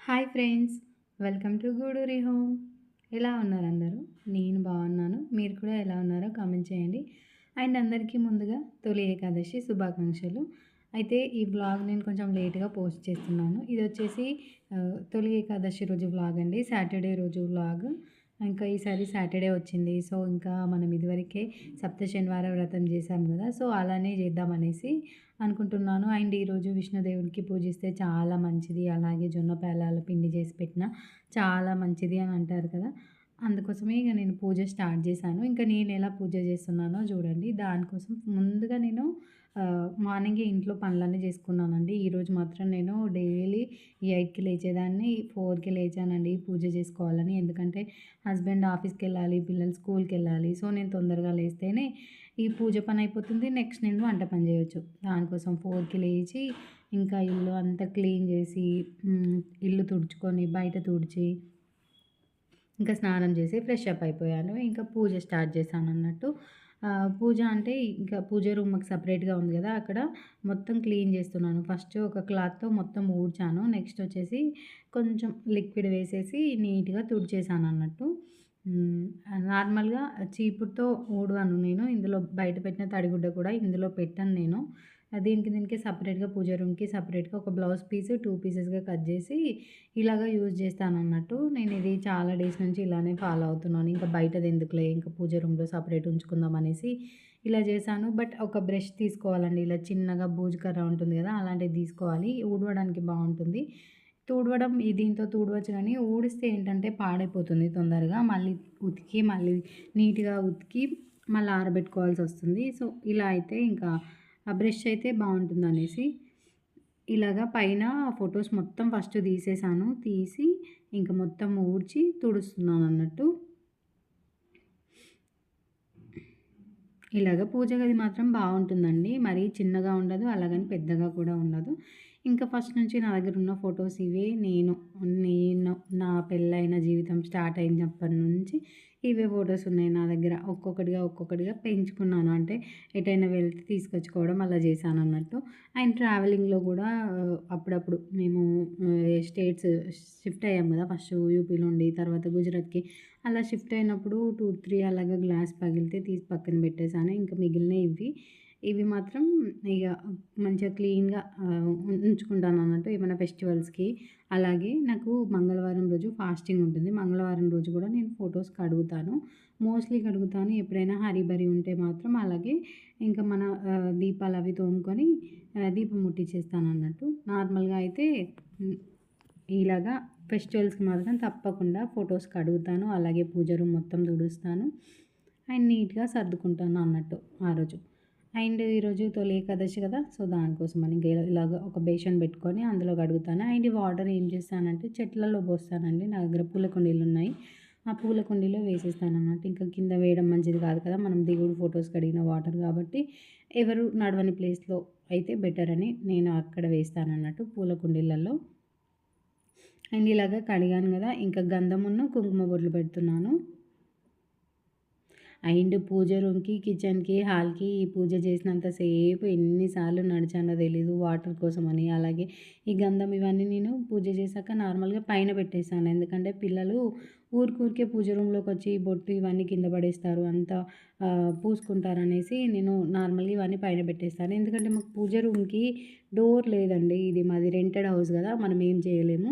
Hi friends, welcome to Guduri home. ఎలా ఉన్నారు అందరూ? నేను బాగున్నాను. మీరు కూడా ఎలా ఉన్నారో కామెంట్ చేయండి. అండ్ అందరికీ ముందుగా తొలి ఏకాదశి శుభాకాంక్షలు. అయితే ఈ వ్లాగ్ నేను కొంచెం లేట్గా పోస్ట్ చేస్తున్నాను. ఇది వచ్చేసి తొలి ఏకాదశి రోజు వ్లాగ్ అండి, సాటర్డే రోజు వ్లాగ్. ఇంకా ఈసారి సాటర్డే వచ్చింది. సో ఇంకా మనం ఇదివరకే సప్త శనివార వ్రతం చేశాం కదా, సో అలానే చేద్దామనేసి అనుకుంటున్నాను. అండ్ ఈరోజు విష్ణుదేవుడికి పూజిస్తే చాలా మంచిది, అలాగే జొన్న పేలాల పిండి చేసి పెట్టిన చాలా మంచిది అని అంటారు కదా. అందుకోసమే ఇక నేను పూజ స్టార్ట్ చేశాను. ఇంకా నేను ఎలా పూజ చేస్తున్నానో చూడండి. దానికోసం ముందుగా నేను మార్నింగే ఇంట్లో పనులన్నీ చేసుకున్నానండి. ఈరోజు మాత్రం నేను డైలీ 8కి లేచేదాన్ని, 4కి లేచానండి పూజ చేసుకోవాలని. ఎందుకంటే హస్బెండ్ ఆఫీస్కి వెళ్ళాలి, పిల్లలు స్కూల్కి వెళ్ళాలి. సో నేను తొందరగా లేస్తేనే ఈ పూజ పని అయిపోతుంది. నెక్స్ట్ నేను వంట పని చేయొచ్చు. దానికోసం 4కి లేచి ఇంకా ఇల్లు అంతా క్లీన్ చేసి, ఇల్లు తుడుచుకొని, బయట తుడిచి, ఇంకా స్నానం చేసి ఫ్రెష్ అప్ అయిపోయాను. ఇంకా పూజ స్టార్ట్ చేశాను అన్నట్టు. పూజ అంటే ఇంకా పూజ రూమ్ మాకు సపరేట్గా ఉంది కదా, అక్కడ మొత్తం క్లీన్ చేస్తున్నాను. ఫస్ట్ ఒక క్లాత్తో మొత్తం ఊడ్చాను. నెక్స్ట్ వచ్చేసి కొంచెం లిక్విడ్ వేసేసి నీట్గా తుడిచేసాను అన్నట్టు. నార్మల్గా చీపురుతో ఊడవను నేను. ఇందులో బయట పెట్టిన తడిగుడ్డ కూడా ఇందులో పెట్టను నేను. దీనికి సపరేట్గా పూజ రూమ్కి సపరేట్గా ఒక బ్లౌజ్ పీస్ 2 పీసెస్గా కట్ చేసి ఇలాగా యూజ్ చేస్తాను అన్నట్టు. నేను ఇది చాలా డేస్ నుంచి ఇలానే ఫాలో అవుతున్నాను. ఇంకా బయటది ఎందుకులే, ఇంకా పూజ రూమ్లో సపరేట్ ఉంచుకుందాం అనేసి ఇలా చేశాను. బట్ ఒక బ్రష్ తీసుకోవాలండి, ఇలా చిన్నగా బూజు కర్ర ఉంటుంది కదా, అలాంటిది తీసుకోవాలి. ఊడవడానికి బాగుంటుంది. తుడవడం దీంతో తుడవచ్చు, కానీ ఊడిస్తే ఏంటంటే పాడైపోతుంది తొందరగా. మళ్ళీ ఉతికి మళ్ళీ నీట్గా ఉతికి మళ్ళీ ఆరబెట్టుకోవాల్సి వస్తుంది. సో ఇలా అయితే ఇంకా ఆ బ్రష్ అయితే బాగుంటుంది అనేసి ఇలాగా పైన ఫొటోస్ మొత్తం ఫస్ట్ తీసేసాను. తీసి ఇంకా మొత్తం ఊడ్చి తుడుస్తున్నాను అన్నట్టు. ఇలాగ పూజ గది మాత్రం బాగుంటుందండి. మరీ చిన్నగా ఉండదు, అలాగని పెద్దగా కూడా ఉండదు. ఇంకా ఫస్ట్ నుంచి నా దగ్గర ఉన్న ఫొటోస్ ఇవే. నేను నా పెళ్ళైన జీవితం స్టార్ట్ అయినప్పటి నుంచి ఇవే ఫొటోస్ ఉన్నాయి నా దగ్గర. ఒక్కొక్కటిగా పెంచుకున్నాను. అంటే ఎటైనా వెళ్తే తీసుకొచ్చుకోవడం అలా చేశాను అన్నట్టు. అండ్ ట్రావెలింగ్లో కూడా అప్పుడప్పుడు మేము స్టేట్స్ షిఫ్ట్ అయ్యాము కదా, ఫస్ట్ యూపీ నుండి తర్వాత గుజరాత్కి అలా షిఫ్ట్ అయినప్పుడు 2, 3 అలాగా గ్లాస్ పగిలితే తీసి పక్కన పెట్టేసాను. ఇంకా మిగిలినవి ఇవి మాత్రం ఇక మంచిగా క్లీన్గా ఉంచుకుంటాను అన్నట్టు ఏమైనా ఫెస్టివల్స్కి. అలాగే నాకు మంగళవారం రోజు ఫాస్టింగ్ ఉంటుంది. మంగళవారం రోజు కూడా నేను ఫొటోస్ కడుగుతాను, మోస్ట్లీ కడుగుతాను. ఎప్పుడైనా హరిబరి ఉంటే మాత్రం అలాగే ఇంకా మన దీపాలు అవి తోముకొని దీపం ముట్టించేస్తాను అన్నట్టు. నార్మల్గా అయితే ఇలాగా ఫెస్టివల్స్కి మాత్రం తప్పకుండా ఫొటోస్ కడుగుతాను, అలాగే పూజ రూమ్ మొత్తం తుడుస్తాను అండ్ నీట్గా సర్దుకుంటాను అన్నట్టు ఆ రోజు. అండ్ ఈరోజు తొలి ఏకాదశి కదా, సో దానికోసం అని ఇంకా ఇలాగ ఒక బేషన్ పెట్టుకొని అందులో కడుగుతాను. అండ్ ఈ వాటర్ ఏం చేస్తానంటే చెట్లలో పోస్తానండి. నా దగ్గర పూల కుండీలు ఉన్నాయి, ఆ పూల కుండీలో వేసేస్తాను అన్నట్టు. ఇంకా కింద వేయడం మంచిది కాదు కదా, మనం దిగుడు ఫొటోస్ కడిగిన వాటర్ కాబట్టి ఎవరు నడవని ప్లేస్లో అయితే బెటర్ అని నేను అక్కడ వేస్తాను అన్నట్టు పూల కుండీలలో. అండ్ ఇలాగ కడిగాను కదా, ఇంకా గంధమును కుంకుమ బొట్లు పెడుతున్నాను. అండ్ పూజ రూమ్కి, కిచెన్కి, హాల్కి ఈ పూజ చేసినంతసేపు ఎన్నిసార్లు నడిచానో తెలీదు వాటర్ కోసమని. అలాగే ఈ గంధం ఇవన్నీ నేను పూజ చేశాక నార్మల్గా పైన పెట్టేశాను. ఎందుకంటే పిల్లలు ఊరికే పూజ రూమ్లోకి వచ్చి బొట్టు ఇవన్నీ కింద పడేస్తారు, అంతా పూసుకుంటారనేసి నేను నార్మల్గా ఇవన్నీ పైన పెట్టేస్తాను. ఎందుకంటే మాకు పూజ రూమ్కి డోర్ లేదండి. ఇది మాది రెంటెడ్ హౌస్ కదా, మనం ఏం చేయలేము.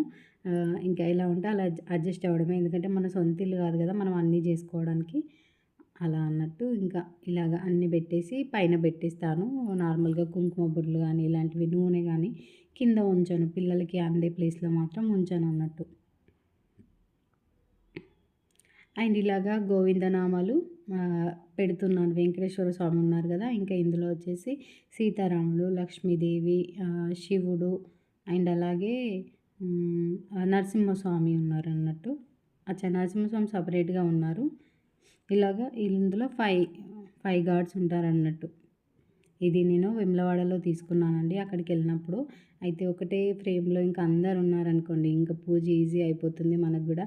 ఇంకా ఎలా ఉంటే అలా అడ్జస్ట్ అవ్వడమే. ఎందుకంటే మన సొంత ఇల్లు కాదు కదా, మనం అన్నీ చేసుకోవడానికి అలా అన్నట్టు. ఇంకా ఇలాగ అన్నీ పెట్టేసి పైన పెట్టేస్తాను. నార్మల్గా కుంకుమ బొట్లు కానీ ఇలాంటివి నూనె కానీ కింద ఉంచాను, పిల్లలకి అందే ప్లేస్లో మాత్రం ఉంచాను అన్నట్టు. అండ్ ఇలాగా గోవిందనామాలు పెడుతున్నాను. వెంకటేశ్వర స్వామి ఉన్నారు కదా, ఇంకా ఇందులో వచ్చేసి సీతారాములు, లక్ష్మీదేవి, శివుడు అండ్ అలాగే నరసింహస్వామి ఉన్నారు అన్నట్టు. నరసింహస్వామి సపరేట్గా ఉన్నారు. ఇలాగా ఇందులో 5 గాడ్స్ ఉంటారన్నట్టు. ఇది నేను వేములవాడలో తీసుకున్నానండి అక్కడికి వెళ్ళినప్పుడు. అయితే ఒకటే ఫ్రేమ్లో ఇంకా అందరు ఉన్నారనుకోండి, ఇంకా పూజ ఈజీ అయిపోతుంది, మనకు కూడా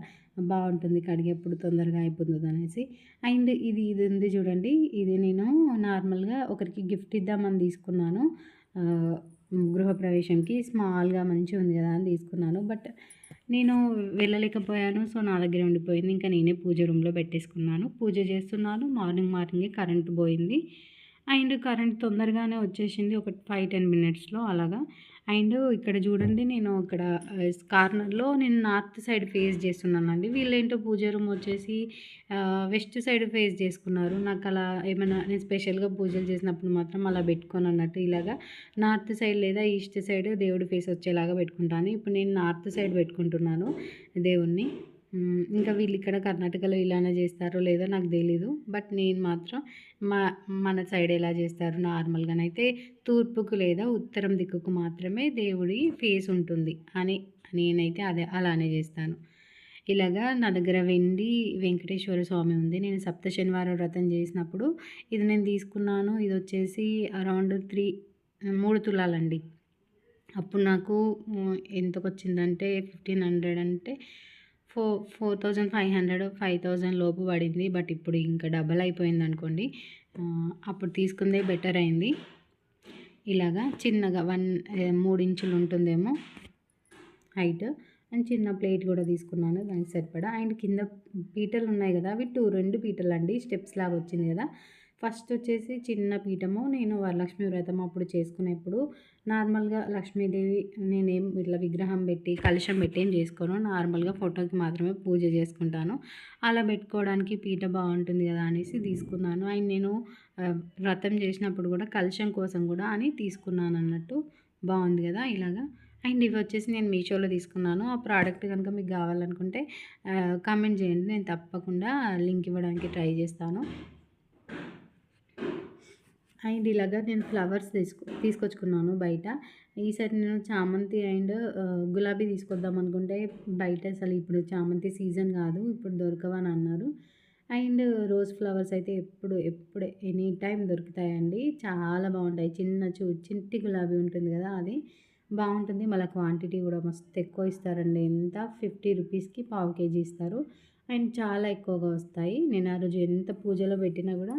బాగుంటుంది, కడిగేప్పుడు తొందరగా అయిపోతుంది అనేసి. అండ్ ఇది ఉంది చూడండి, ఇది నేను నార్మల్గా ఒకరికి గిఫ్ట్ ఇద్దామని తీసుకున్నాను. గృహప్రవేశంకి స్మాల్గా మంచిగా ఉంది కదా అని తీసుకున్నాను. బట్ నేను వెళ్ళలేకపోయాను. సో నా దగ్గర ఉండిపోయింది. ఇంకా నేనే పూజ రూమ్లో పెట్టేసుకున్నాను. పూజ చేస్తున్నాను. మార్నింగే కరెంట్ పోయింది. అండ్ కరెంట్ తొందరగానే వచ్చేసింది. ఒక 5-10 మినిట్స్లో అలాగా. అండ్ ఇక్కడ చూడండి, నేను ఇక్కడ కార్నర్లో నేను నార్త్ సైడ్ ఫేస్ చేస్తున్నానండి. వీళ్ళేంటో పూజ రూమ్ వచ్చేసి వెస్ట్ సైడ్ ఫేస్ చేసుకున్నారు. నాకు అలా ఏమైనా నేను స్పెషల్గా పూజలు చేసినప్పుడు మాత్రం అలా పెట్టుకోను అన్నట్టు. ఇలాగా నార్త్ సైడ్ లేదా ఈస్ట్ సైడ్ దేవుడి ఫేస్ వచ్చేలాగా పెట్టుకుంటాను. ఇప్పుడు నేను నార్త్ సైడ్ పెట్టుకుంటున్నాను దేవుణ్ణి. ఇంకా వీళ్ళు ఇక్కడ కర్ణాటకలో ఇలానే చేస్తారో లేదో నాకు తెలీదు. బట్ నేను మాత్రం మన సైడ్ ఎలా చేస్తారు నార్మల్గానైతే తూర్పుకు లేదా ఉత్తరం దిక్కుకు మాత్రమే దేవుడి ఫేస్ ఉంటుంది అని నేనైతే అలానే చేస్తాను. ఇలాగా నా దగ్గర వెండి వెంకటేశ్వర స్వామి ఉంది. నేను సప్త శనివారం వ్రతం చేసినప్పుడు ఇది నేను తీసుకున్నాను. ఇది వచ్చేసి అరౌండ్ 3 తులాలండి. అప్పుడు నాకు ఎంతకొచ్చిందంటే 1500 అంటే 4500 5000 లోపు పడింది. బట్ ఇప్పుడు ఇంకా డబల్ అయిపోయింది అనుకోండి. అప్పుడు తీసుకుందే బెటర్ అయింది. ఇలాగా చిన్నగా 3 ఇంచులు ఉంటుందేమో హైట్. అండ్ చిన్న ప్లేట్ కూడా తీసుకున్నాను దానికి సరిపడా. అండ్ కింద పీటలు ఉన్నాయి కదా, అవి 2 పీటలు అండి. స్టెప్స్ లాగా వచ్చింది కదా. ఫస్ట్ వచ్చేసి చిన్న పీఠము నేను వరలక్ష్మి వ్రతం అప్పుడు చేసుకునేప్పుడు నార్మల్గా లక్ష్మీదేవి నేనేం ఇట్లా విగ్రహం పెట్టి కలశం పెట్టి ఏం చేసుకోను. నార్మల్గా ఫోటోకి మాత్రమే పూజ చేసుకుంటాను. అలా పెట్టుకోవడానికి పీట బాగుంటుంది కదా అనేసి తీసుకున్నాను. అండ్ నేను వ్రతం చేసినప్పుడు కూడా కలశం కోసం కూడా అని తీసుకున్నాను అన్నట్టు. బాగుంది కదా ఇలాగా. అండ్ ఇవి వచ్చేసి నేను మీషోలో తీసుకున్నాను. ఆ ప్రోడక్ట్ కనుక మీకు కావాలనుకుంటే కామెంట్ చేయండి, నేను తప్పకుండా లింక్ ఇవ్వడానికి ట్రై చేస్తాను. అండ్ ఇలాగా నేను ఫ్లవర్స్ తీసుకొచ్చుకున్నాను బయట. ఈసారి నేను చామంతి అండ్ గులాబీ తీసుకొద్దాం అనుకుంటే బయట అసలు ఇప్పుడు చామంతి సీజన్ కాదు, ఇప్పుడు దొరకవని అన్నారు. అండ్ రోజ్ ఫ్లవర్స్ అయితే ఎప్పుడు ఎనీ టైం దొరుకుతాయండి. చాలా బాగుంటాయి. చిట్టి గులాబీ ఉంటుంది కదా, అది బాగుంటుంది. మళ్ళీ క్వాంటిటీ కూడా మస్తు ఎక్కువ ఇస్తారండి. ఎంత 50 రూపీస్కి పావు కేజీ ఇస్తారు. అండ్ చాలా ఎక్కువగా వస్తాయి. నేను ఆ రోజు ఎంత పూజలో పెట్టినా కూడా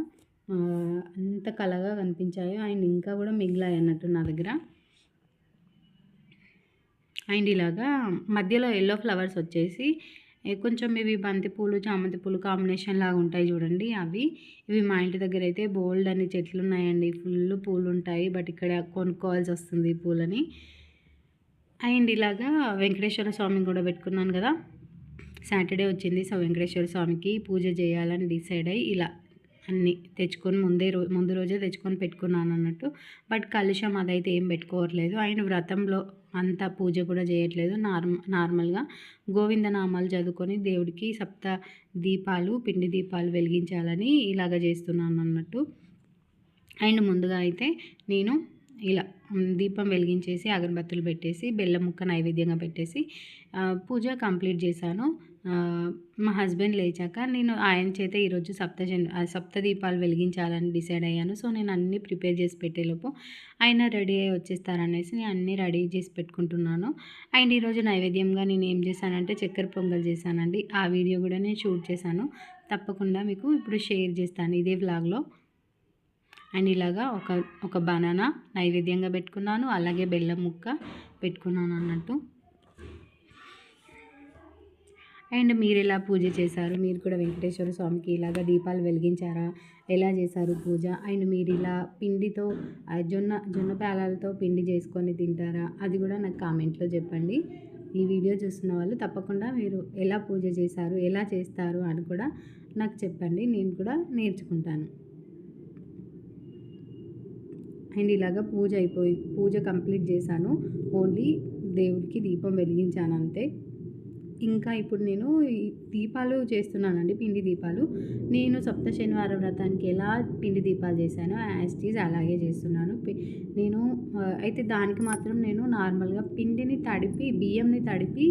అంత కళగా కనిపించాయో. అండ్ ఇంకా కూడా మిగిలాయి అన్నట్టు నా దగ్గర. అండ్ ఇలాగా మధ్యలో ఎల్లో ఫ్లవర్స్ వచ్చేసి కొంచెం ఇవి బంతిపూలు చామంతి పూలు కాంబినేషన్ లాగా ఉంటాయి చూడండి, ఇవి మా ఇంటి దగ్గర అయితే బోల్డ్ అని చెట్లు ఉన్నాయండి. ఫుల్ పూలు ఉంటాయి. బట్ ఇక్కడ కొనుక్కోవాల్సి వస్తుంది ఈ పూలని. అండ్ ఇలాగా వెంకటేశ్వర స్వామిని కూడా పెట్టుకున్నాను కదా. సాటర్డే వచ్చింది. సో వెంకటేశ్వర స్వామికి పూజ చేయాలని డిసైడ్ అయ్యి ఇలా అన్నీ తెచ్చుకొని ముందు రోజే తెచ్చుకొని పెట్టుకున్నాను అన్నట్టు. బట్ కలుషం అదైతే ఏం పెట్టుకోవట్లేదు. అండ్ వ్రతంలో అంత పూజ కూడా చేయట్లేదు. నార్మల్గా గోవిందనామాలు చదువుకొని దేవుడికి సప్త దీపాలు పిండి దీపాలు వెలిగించాలని ఇలాగ చేస్తున్నాను అన్నట్టు. అండ్ ముందుగా అయితే నేను ఇలా దీపం వెలిగించేసి అగరబత్తులు పెట్టేసి బెల్లం ముక్క నైవేద్యంగా పెట్టేసి పూజ కంప్లీట్ చేశాను. మా హస్బెండ్ లేచాక నేను ఆయన చేత ఈరోజు సప్త దీపాలు వెలిగించాలని డిసైడ్ అయ్యాను. సో నేను అన్నీ ప్రిపేర్ చేసి పెట్టేలోపు ఆయన రెడీ అయ్యి వచ్చేస్తారనేసి నేను అన్నీ రెడీ చేసి పెట్టుకుంటున్నాను. అండ్ ఈరోజు నైవేద్యంగా నేను ఏం చేశానంటే చక్కెర పొంగల్ చేశానండి. ఆ వీడియో కూడా నేను షూట్ చేశాను. తప్పకుండా మీకు ఇప్పుడు షేర్ చేస్తాను ఇదే వ్లాగ్లో. అండ్ ఇలాగా ఒక బనానా నైవేద్యంగా పెట్టుకున్నాను. అలాగే బెల్లం ముక్క పెట్టుకున్నాను అన్నట్టు. అండ్ మీరు ఎలా పూజ చేశారు? మీరు కూడా వెంకటేశ్వర స్వామికి ఇలాగ దీపాలు వెలిగించారా? ఎలా చేశారు పూజ? అండ్ మీరు ఇలా పిండితో జొన్న పేలాలతో పిండి చేసుకొని తింటారా? అది కూడా నాకు కామెంట్లో చెప్పండి. ఈ వీడియో చూస్తున్న వాళ్ళు తప్పకుండా మీరు ఎలా పూజ చేశారు, ఎలా చేస్తారు అని కూడా నాకు చెప్పండి. నేను కూడా నేర్చుకుంటాను. అండ్ ఇలాగ పూజ కంప్లీట్ చేశాను. ఓన్లీ దేవుడికి దీపం వెలిగించాను అంతే. ఇంకా ఇప్పుడు నేను ఈ దీపాలు చేస్తున్నానండి, పిండి దీపాలు. నేను సప్త శనివారం వ్రతానికి ఎలా పిండి దీపాలు చేశానో యాజ్ ఇట్ ఈజ్ అలాగే చేస్తున్నాను. నేను అయితే దానికి మాత్రం నేను నార్మల్గా బియ్యంని తడిపి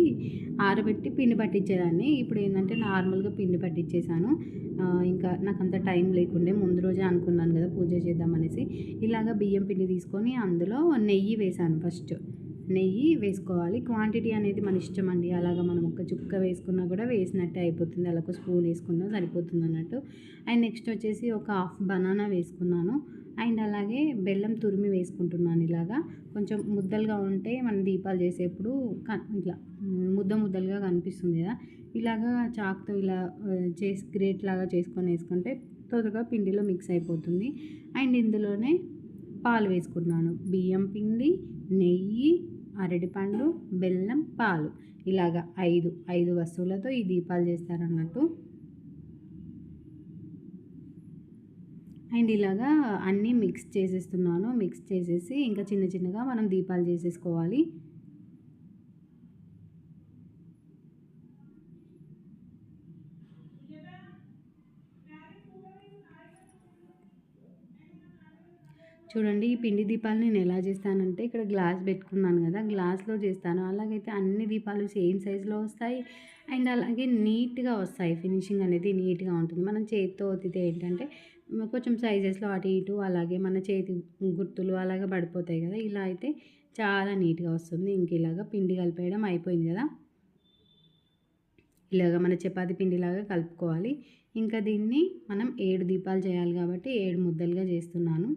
ఆరబెట్టి పిండి పట్టించేదాన్ని. ఇప్పుడు ఏంటంటే నార్మల్గా పిండి పట్టించేసాను. ఇంకా నాకు అంత టైం లేకుండే, ముందు రోజే అనుకున్నాను కదా పూజ చేద్దామనేసి. ఇలాగ బియ్యం పిండి తీసుకొని అందులో నెయ్యి వేసాను. ఫస్ట్ నెయ్యి వేసుకోవాలి. క్వాంటిటీ అనేది మన ఇష్టం అండి. అలాగ మనం ఒక చుక్క వేసుకున్నా కూడా వేసినట్టే అయిపోతుంది. అలా ఒక స్పూన్ వేసుకున్నా సరిపోతుంది అన్నట్టు. అండ్ నెక్స్ట్ వచ్చేసి ఒక హాఫ్ బనానా వేసుకున్నాను. అండ్ అలాగే బెల్లం తురిమి వేసుకుంటున్నాను. ఇలాగా కొంచెం ముద్దలుగా ఉంటే మనం దీపాలు చేసేప్పుడు ఇట్లా ముద్ద ముద్దలుగా కనిపిస్తుంది కదా, ఇలాగా చాక్తో ఇలా చేసి గ్రేట్ లాగా చేసుకొని వేసుకుంటే త్వరగా పిండిలో మిక్స్ అయిపోతుంది. అండ్ ఇందులోనే పాలు వేసుకున్నాను. బియ్యం పిండి, నెయ్యి, అరటిపండు, బెల్లం, పాలు, ఇలాగా ఐదు వస్తువులతో ఈ దీపాలు చేస్తారన్నట్టు. అండ్ ఇలాగా అన్నీ మిక్స్ చేసేస్తున్నాను. మిక్స్ చేసేసి ఇంకా చిన్న చిన్నగా మనం దీపాలు చేసేసుకోవాలి. చూడండి, ఈ పిండి దీపాలు నేను ఎలా చేస్తానంటే ఇక్కడ గ్లాస్ పెట్టుకున్నాను కదా, గ్లాస్లో చేస్తాను. అలాగైతే అన్ని దీపాలు సేమ్ సైజులో వస్తాయి. అండ్ అలాగే నీట్గా వస్తాయి. ఫినిషింగ్ అనేది నీట్గా ఉంటుంది. మనం చేతితో ఒత్తితే ఏంటంటే కొంచెం సైజెస్లో అటు ఇటు అలాగే మన చేతి గుర్తులు అలాగే పడిపోతాయి కదా, ఇలా అయితే చాలా నీట్గా వస్తుంది. ఇంక ఇలాగ పిండి కలిపేయడం అయిపోయింది కదా, ఇలాగ మన చపాతీ పిండిలాగా కలుపుకోవాలి. ఇంకా దీన్ని మనం 7 దీపాలు చేయాలి కాబట్టి 7 ముద్దలుగా చేస్తున్నాను.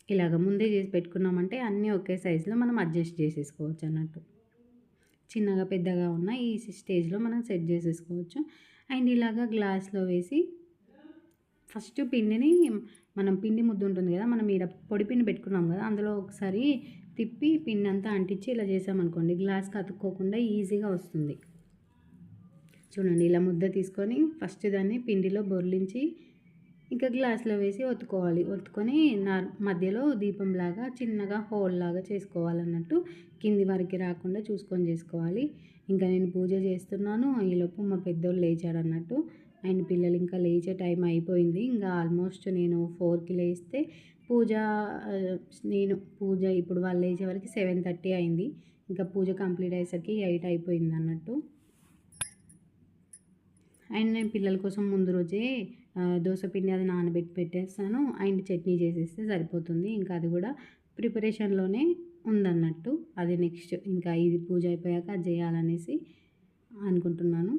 ఇలాగ ముందే చేసి పెట్టుకున్నామంటే అన్నీ ఒకే సైజులో మనం అడ్జస్ట్ చేసేసుకోవచ్చు అన్నట్టు. చిన్నగా పెద్దగా ఉన్న ఈ స్టేజ్లో మనం సెట్ చేసేసుకోవచ్చు. అండ్ ఇలాగ గ్లాస్లో వేసి ఫస్ట్ పిండిని మనం పిండి ముద్ద ఉంటుంది కదా, మనం ఈడ పొడి పిండి పెట్టుకున్నాం కదా, అందులో ఒకసారి తిప్పి పిండి అంతా అంటించి ఇలా చేసామనుకోండి గ్లాస్కి అతుక్కోకుండా ఈజీగా వస్తుంది. చూడండి, ఇలా ముద్ద తీసుకొని ఫస్ట్ దాన్ని పిండిలో బొర్లించి ఇంకా గ్లాస్లో వేసి ఒత్తుకోవాలి. ఒత్తుకొని మధ్యలో దీపంలాగా చిన్నగా హోల్ లాగా చేసుకోవాలన్నట్టు, కింది వరకు రాకుండా చూసుకొని చేసుకోవాలి. ఇంకా నేను పూజ చేస్తున్నాను. ఈలోపు మా పెద్దోళ్ళు లేచాడన్నట్టు. అండ్ పిల్లలు ఇంకా లేచే టైం అయిపోయింది. ఇంకా ఆల్మోస్ట్ నేను 4కి లేస్తే పూజ ఇప్పుడు వాళ్ళు లేచే వరకు 7:30 అయింది. ఇంకా పూజ కంప్లీట్ అయ్యేసరికి 8 అయిపోయింది అన్నట్టు. అండ్ నేను పిల్లల కోసం ముందు రోజే దోసపిండి అది నానబెట్టి పెట్టేస్తాను. అండ్ చట్నీ చేసేస్తే సరిపోతుంది. ఇంకా అది కూడా ప్రిపరేషన్లోనే ఉందన్నట్టు. అది నెక్స్ట్ ఇంకా ఇది పూజ అయిపోయాక అది చేయాలనేసి అనుకుంటున్నాను.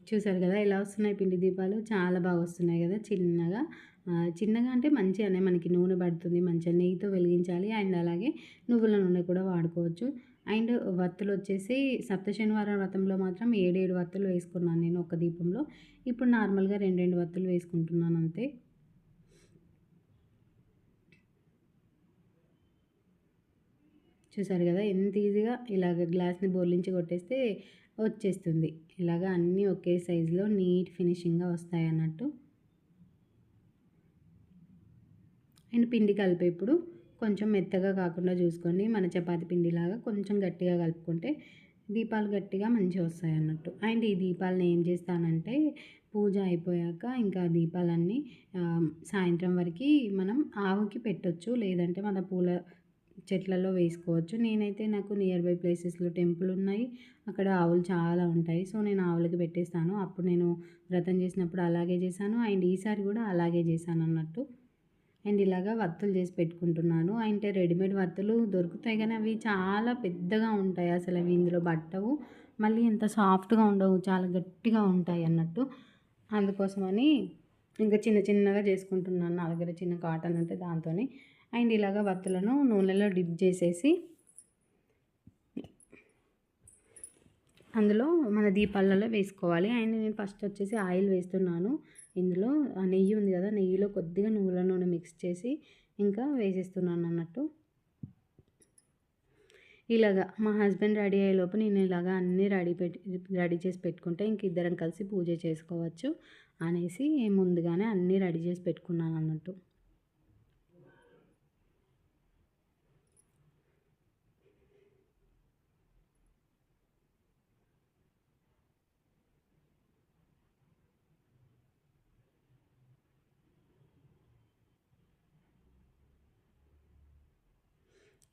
చూసారు కదా ఎలా వస్తున్నాయి పిండి దీపాలు, చాలా బాగా వస్తున్నాయి కదా. చిన్నగా అంటే మంచిగానే మనకి నూనె పడుతుంది. మంచిగా నెయ్యితో వెలిగించాలి. అండ్ అలాగే నువ్వుల నూనె కూడా వాడుకోవచ్చు. అండ్ వత్తులు వచ్చేసి సప్త శనివారం వ్రతంలో మాత్రం 7 వత్తులు వేసుకున్నాను నేను ఒక దీపంలో. ఇప్పుడు నార్మల్గా 2 వత్తులు వేసుకుంటున్నాను అంతే. చూసారు కదా ఎంత ఈజీగా ఇలాగ గ్లాస్ని బోర్లించి కొట్టేస్తే వచ్చేస్తుంది. ఇలాగ అన్నీ ఒకే సైజులో నీట్ ఫినిషింగ్గా వస్తాయి అన్నట్టు. అండ్ పిండి కలిపేప్పుడు కొంచెం మెత్తగా కాకుండా చూసుకోండి. మన చపాతీ పిండిలాగా కొంచెం గట్టిగా కలుపుకుంటే దీపాలు గట్టిగా మంచిగా వస్తాయి అన్నట్టు. అండ్ ఈ దీపాలను ఏం చేస్తానంటే పూజ అయిపోయాక ఇంకా దీపాలన్నీ సాయంత్రం వరకు మనం ఆవుకి పెట్టొచ్చు, లేదంటే మన పూల చెట్లలో వేసుకోవచ్చు. నేనైతే నాకు నియర్ బై ప్లేసెస్లో టెంపుల్ ఉన్నాయి, అక్కడ ఆవులు చాలా ఉంటాయి. సో నేను ఆవులకి పెట్టేస్తాను. అప్పుడు నేను వ్రతం చేసినప్పుడు అలాగే చేశాను. అండ్ ఈసారి కూడా అలాగే చేశాను అన్నట్టు. అండ్ ఇలాగా వత్తులు చేసి పెట్టుకుంటున్నాను. అంటే రెడీమేడ్ వత్తులు దొరుకుతాయి కానీ అవి చాలా పెద్దగా ఉంటాయి. అసలు అవి ఇందులో పట్టవు. మళ్ళీ ఎంత సాఫ్ట్గా ఉండవు, చాలా గట్టిగా ఉంటాయి అన్నట్టు. అందుకోసమని ఇంకా చిన్న చిన్నగా చేసుకుంటున్నాను. నా దగ్గర చిన్న కాటన్ ఉంటే దాంతోనే. అండ్ ఇలాగ వత్తులను నూనెలో డిప్ చేసేసి అందులో మన దీపాలలో వేసుకోవాలి. అండ్ నేను ఫస్ట్ వచ్చేసి ఆయిల్ వేస్తున్నాను. ఇందులో నెయ్యి ఉంది కదా, నెయ్యిలో కొద్దిగా నువ్వుల నూనె మిక్స్ చేసి ఇంకా వేసేస్తున్నాను అన్నట్టు. ఇలాగా మా హస్బెండ్ రెడీ అయ్యేలోపు నేను ఇలాగా అన్నీ రెడీ చేసి పెట్టుకుంటే ఇంక ఇద్దరం కలిసి పూజ చేసుకోవచ్చు అనేసి ముందుగానే అన్నీ రెడీ చేసి పెట్టుకున్నాను అన్నట్టు.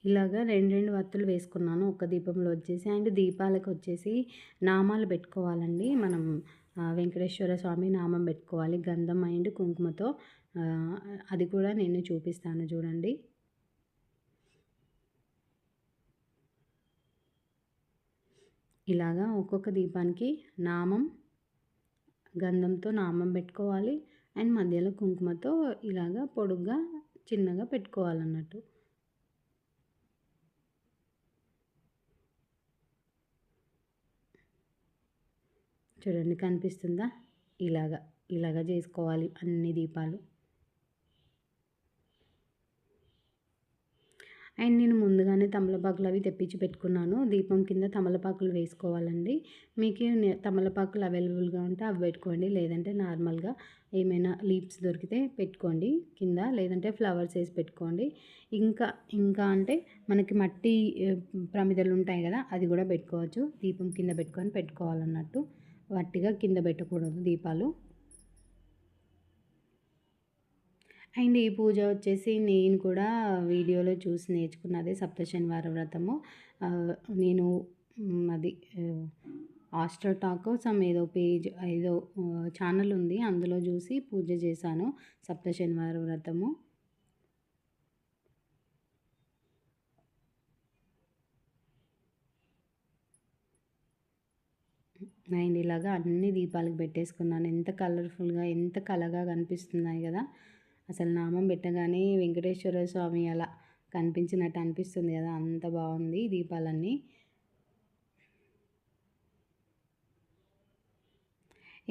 ఇలాగా 2 వత్తులు వేసుకున్నాను ఒక దీపంలో వచ్చేసి. అండ్ దీపాలకు వచ్చేసి నామాలు పెట్టుకోవాలండి. మనం వెంకటేశ్వర స్వామి నామం పెట్టుకోవాలి గంధం అండ్ కుంకుమతో. అది కూడా నేను చూపిస్తాను చూడండి. ఇలాగా ఒక్కొక్క దీపానికి నామం గంధంతో నామం పెట్టుకోవాలి. అండ్ మధ్యలో కుంకుమతో ఇలాగా పొడుగ్గా చిన్నగా పెట్టుకోవాలన్నట్టు. చూడండి కనిపిస్తుందా? ఇలాగా చేసుకోవాలి అన్ని దీపాలు. అండ్ నేను ముందుగానే తమలపాకులు అవి తెప్పించి పెట్టుకున్నాను. దీపం కింద తమలపాకులు వేసుకోవాలండి. మీకు తమలపాకులు అవైలబుల్గా ఉంటే అవి పెట్టుకోండి. లేదంటే నార్మల్గా ఏమైనా లీవ్స్ దొరికితే పెట్టుకోండి కింద. లేదంటే ఫ్లవర్స్ వేసి పెట్టుకోండి. ఇంకా అంటే మనకి మట్టి ప్రమిదలు ఉంటాయి కదా, అది కూడా పెట్టుకోవచ్చు. దీపం కింద పెట్టుకోవాలన్నట్టు. వట్టిగా కింద పెట్టకూడదు దీపాలు. అండ్ ఈ పూజ వచ్చేసి నేను కూడా వీడియోలో చూసి నేర్చుకున్నదే. సప్తశనివార వ్రతము నేను అది ఆస్ట్రో టాకో ఏదో పేజ్ ఏదో ఛానల్ ఉంది, అందులో చూసి పూజ చేశాను సప్తశనివార వ్రతము. అండ్ ఇలాగా అన్ని దీపాలకు పెట్టేసుకున్నాను. ఎంత కలర్ఫుల్గా ఎంత కలగా కనిపిస్తున్నాయి కదా. అసలు నామం పెట్టగానే వెంకటేశ్వర స్వామి అలా కనిపించినట్టు అనిపిస్తుంది కదా, అంత బాగుంది దీపాలన్నీ.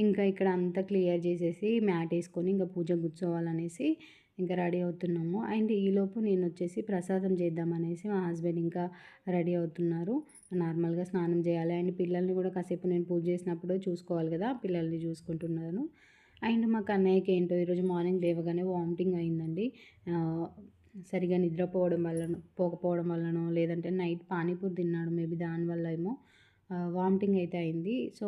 ఇంకా ఇక్కడ అంతా క్లియర్ చేసేసి మ్యాట్ వేసుకొని ఇంకా పూజ కూర్చోవాలనేసి ఇంకా రెడీ అవుతున్నాము. అండ్ ఈలోపు నేను వచ్చేసి ప్రసాదం చేద్దామనేసి మా హస్బెండ్ ఇంకా రెడీ అవుతున్నారు. నార్మల్గా స్నానం చేయాలి. అండ్ పిల్లల్ని కూడా కాసేపు నేను పూజ చేసినప్పుడు చూసుకోవాలి కదా, పిల్లల్ని చూసుకుంటున్నాను. అండ్ మా కన్నయ్యకి ఏంటో ఈరోజు మార్నింగ్ లేవగానే వామిటింగ్ అయిందండి. సరిగా పోకపోవడం వల్లనో లేదంటే నైట్ పానీపూరి తిన్నాడు, మేబీ దానివల్ల ఏమో వామిటింగ్ అయితే అయింది. సో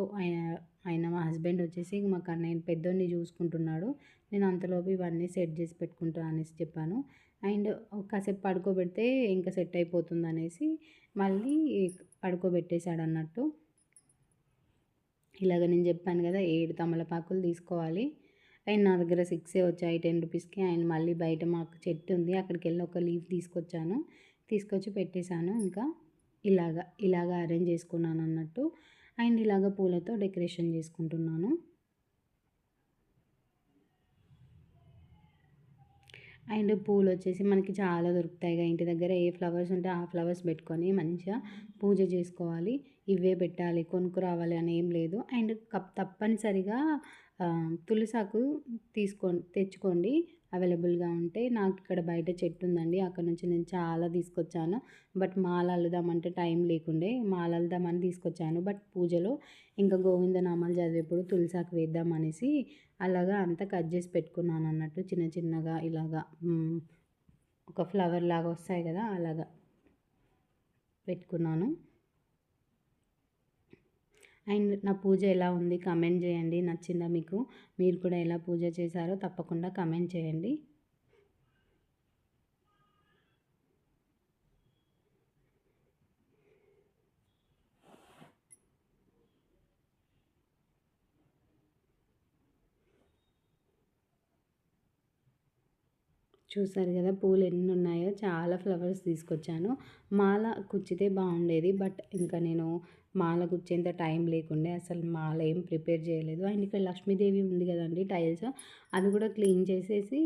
ఆయన మా హస్బెండ్ వచ్చేసి మా కన్నయ్య పెద్దోడిని చూసుకుంటున్నాడు. నేను అంతలోపు ఇవన్నీ సెట్ చేసి పెట్టుకుంటా అనేసి చెప్పాను. అండ్ కాసేపు పడుకోబెడితే ఇంకా సెట్ అయిపోతుంది అనేసి మళ్ళీ పడుకోబెట్టేశాడు అన్నట్టు. ఇలాగ నేను చెప్పాను కదా, 7 తమలపాకులు తీసుకోవాలి. అండ్ నా దగ్గర 6 వచ్చాయి 10 రూపీస్కి. అండ్ మళ్ళీ బయట మాకు చెట్టు ఉంది, అక్కడికి వెళ్ళి ఒక లీఫ్ తీసుకొచ్చి పెట్టేశాను. ఇంకా ఇలాగా అరేంజ్ చేసుకున్నాను అన్నట్టు. అండ్ ఇలాగ పూలతో డెకరేషన్ చేసుకుంటున్నాను. అండ్ పూలు వచ్చేసి మనకి చాలా దొరుకుతాయిగా, ఇంటి దగ్గర ఏ ఫ్లవర్స్ ఉంటే ఆ ఫ్లవర్స్ పెట్టుకొని మంచిగా పూజ చేసుకోవాలి. ఇవే పెట్టాలి, కొనుక్కురావాలి అని ఏం లేదు. అండ్ తప్పనిసరిగా తులసాకు తెచ్చుకోండి అవైలబుల్గా ఉంటే. నాకు ఇక్కడ బయట చెట్టు ఉందండి, అక్కడ నుంచి నేను చాలా తీసుకొచ్చాను. బట్ మాల అల్లుదామంటే టైం లేకుండే మాల అల్లుదామని తీసుకొచ్చాను. బట్ పూజలో ఇంకా గోవిందనామాలు చదివేప్పుడు తులసాకు వేద్దాం అనేసి అలాగా అంతా కట్ చేసి పెట్టుకున్నాను అన్నట్టు. చిన్న చిన్నగా ఇలాగా ఒక ఫ్లవర్ లాగా వస్తాయి కదా, అలాగా పెట్టుకున్నాను. అండ్ నా పూజ ఎలా ఉంది కమెంట్ చేయండి. నచ్చిందా మీకు? మీరు కూడా ఎలా పూజ చేశారో తప్పకుండా కమెంట్ చేయండి. చూసారు కదా పూలు ఎన్ని ఉన్నాయో, చాలా ఫ్లవర్స్ తీసుకొచ్చాను. మాల కుచ్చితే బాగుండేది, బట్ ఇంకా నేను మాల కుచ్చేంత టైం లేకుండే, అసలు మాల ఏం ప్రిపేర్ చేయలేదు. అండ్ ఇక్కడ లక్ష్మీదేవి ఉంది కదండి టైల్స్, అది కూడా క్లీన్ చేసేసి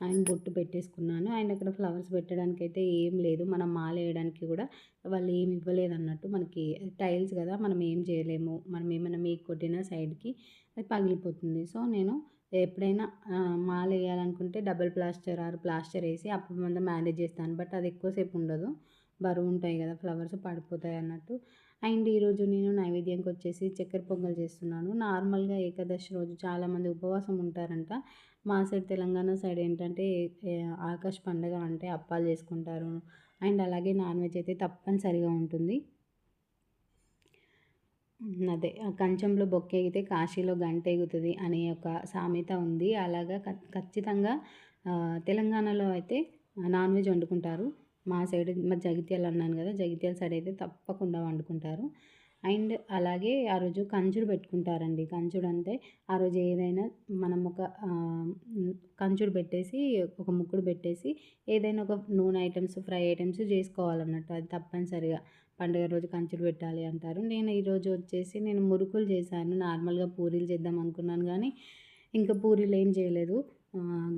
అండ్ బొట్టు పెట్టేసుకున్నాను. అండ్ అక్కడ ఫ్లవర్స్ పెట్టడానికి అయితే ఏం లేదు, మనం మాల వేయడానికి కూడా వాళ్ళు ఏమి ఇవ్వలేదు అన్నట్టు. మనకి టైల్స్ కదా, మనం ఏం చేయలేము. మనం ఏమైనా మేక్ కొట్టినా సైడ్కి అది పగిలిపోతుంది. సో నేను ఎప్పుడైనా మాల వేయాలనుకుంటే డబుల్ ప్లాస్టర్ వేసి అప్పుడు మనం మేనేజ్ చేస్తాను. బట్ అది ఎక్కువసేపు ఉండదు, బరువు ఉంటాయి కదా ఫ్లవర్స్, పడిపోతాయి అన్నట్టు. అండ్ ఈరోజు నేను నైవేద్యంకి వచ్చేసి చక్కెర పొంగల్ చేస్తున్నాను. నార్మల్గా ఏకాదశి రోజు చాలామంది ఉపవాసం ఉంటారంట. మా సైడ్ తెలంగాణ సైడ్ ఏంటంటే ఆకాశ పండుగ అంటే అప్పాలు చేసుకుంటారు. అండ్ అలాగే నాన్ వెజ్ అయితే తప్పనిసరిగా ఉంటుంది. అదే కంచంలో బొక్కెగితే కాశీలో గంట ఎగుతుంది అనే ఒక సామెత ఉంది. అలాగా ఖచ్చితంగా తెలంగాణలో అయితే నాన్ వెజ్ వండుకుంటారు. మా సైడ్ జగిత్యాల అన్నాను కదా, జగిత్యాల సైడ్ అయితే తప్పకుండా వండుకుంటారు. అండ్ అలాగే ఆ రోజు కంచుడు పెట్టుకుంటారండి. కంచుడు అంటే ఆ రోజు ఏదైనా మనం ఒక కంచుడు పెట్టేసి ఒక ముక్కుడు పెట్టేసి ఏదైనా ఒక నూనె ఐటమ్స్, ఫ్రై ఐటమ్స్ చేసుకోవాలన్నట్టు. అది తప్పనిసరిగా పండుగ రోజు కంచుడు పెట్టాలి అంటారు. నేను ఈరోజు వచ్చేసి మురుకులు చేశాను. నార్మల్గా పూరీలు చేద్దాం అనుకున్నాను కానీ ఇంకా పూరీలు ఏం చేయలేదు.